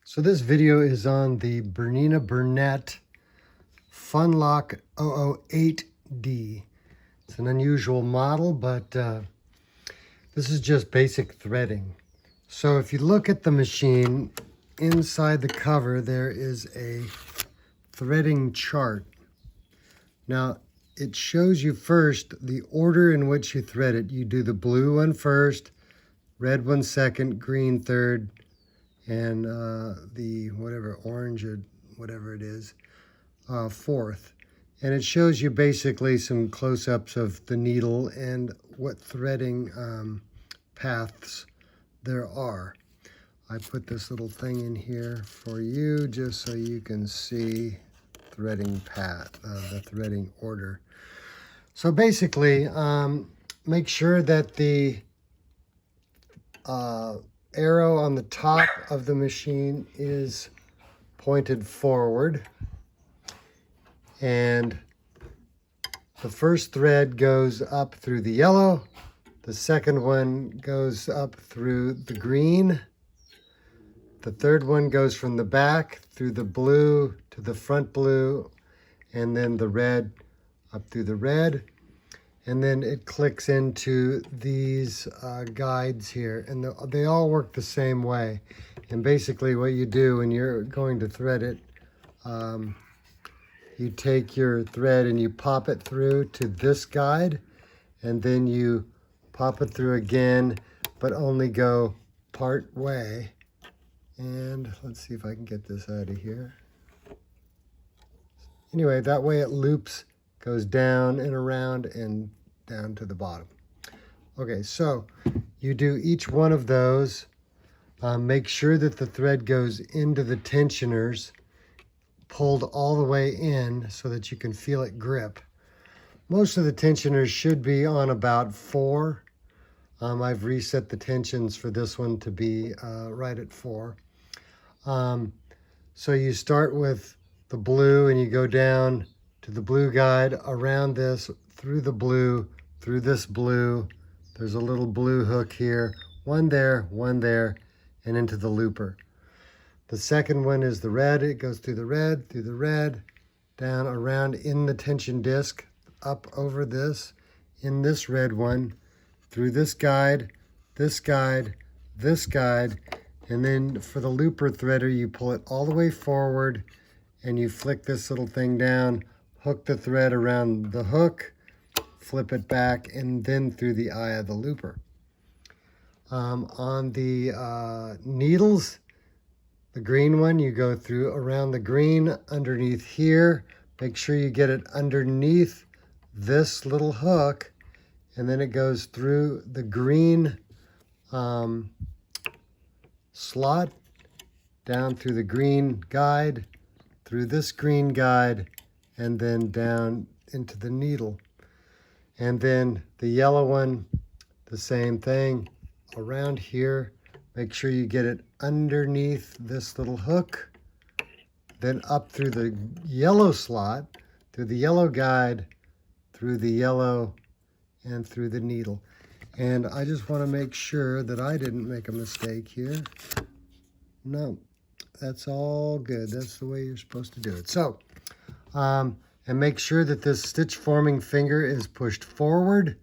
So this video is on the Bernina Bernette Funlock 008D. It's an unusual model, but this is just basic threading. So if you look at the machine, inside the cover there is a threading chart. Now it shows you first the order in which you thread it. You do the blue one first, red one second, green third, and the whatever orange or whatever it is fourth. And it shows you basically some close-ups of the needle and what threading paths there are. I put this little thing in here for you just so you can see threading path, the threading order. So basically, make sure that the arrow on the top of the machine is pointed forward, and the first thread goes up through the yellow, the second one goes up through the green, the third one goes from the back through the blue to the front blue, and then the red up through the red. And then it clicks into these guides here, and they all work the same way. And basically what you do when you're going to thread it, you take your thread and you pop it through to this guide, and then you pop it through again, but only go part way. And let's see if I can get this out of here. Anyway, that way it loops, goes down and around and down to the bottom. Okay, so you do each one of those. Make sure that the thread goes into the tensioners, pulled all the way in so that you can feel it grip. Most of the tensioners should be on about 4. I've reset the tensions for this one to be right at 4. So you start with the blue and you go down to the blue guide, around this, through the blue, through this blue. There's a little blue hook here, one there, and into the looper. The second one is the red. It goes through the red, down around in the tension disc, up over this, in this red one, through this guide, this guide, this guide, and then for the looper threader, you pull it all the way forward and you flick this little thing down, hook the thread around the hook, flip it back, and then through the eye of the looper. On the needles, the green one, you go through around the green, underneath here. Make sure you get it underneath this little hook, and then it goes through the green slot, down through the green guide, through this green guide, and then down into the needle. And then the yellow one, the same thing, around here. Make sure you get it underneath this little hook, then up through the yellow slot, through the yellow guide, through the yellow, and through the needle. And I just want to make sure that I didn't make a mistake here. No, that's all good. That's the way you're supposed to do it. So, and make sure that this stitch forming finger is pushed forward.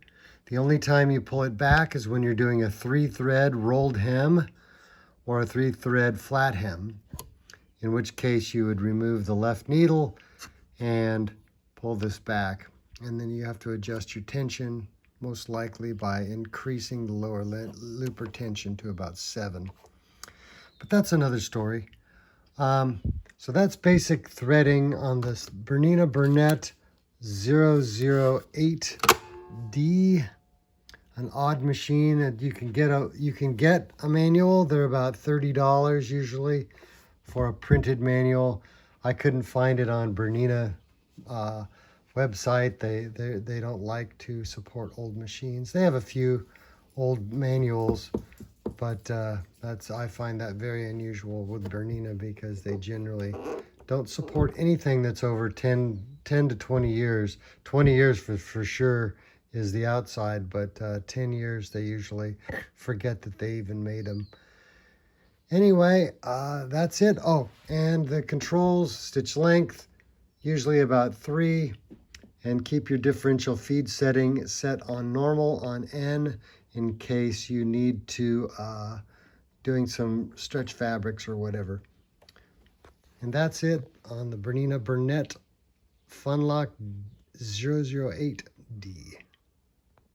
The only time you pull it back is when you're doing a 3-thread rolled hem or a 3-thread flat hem, in which case you would remove the left needle and pull this back. And then you have to adjust your tension, most likely by increasing the lower looper tension to about 7. But that's another story. So that's basic threading on this Bernina Bernette 008D, an odd machine that you can get a manual. They're about $30 usually for a printed manual. I couldn't find it on Bernina website. They don't like to support old machines. They have a few old manuals, but I find that very unusual with Bernina because they generally don't support anything that's over 10 to 20 years. 20 years for sure is the outside, but 10 years they usually forget that they even made them. Anyway, that's it. Oh, and the controls, stitch length, usually about 3. And keep your differential feed setting set on normal on N in case you need to doing some stretch fabrics or whatever. And that's it on the Bernina Bernette Funlock 008D.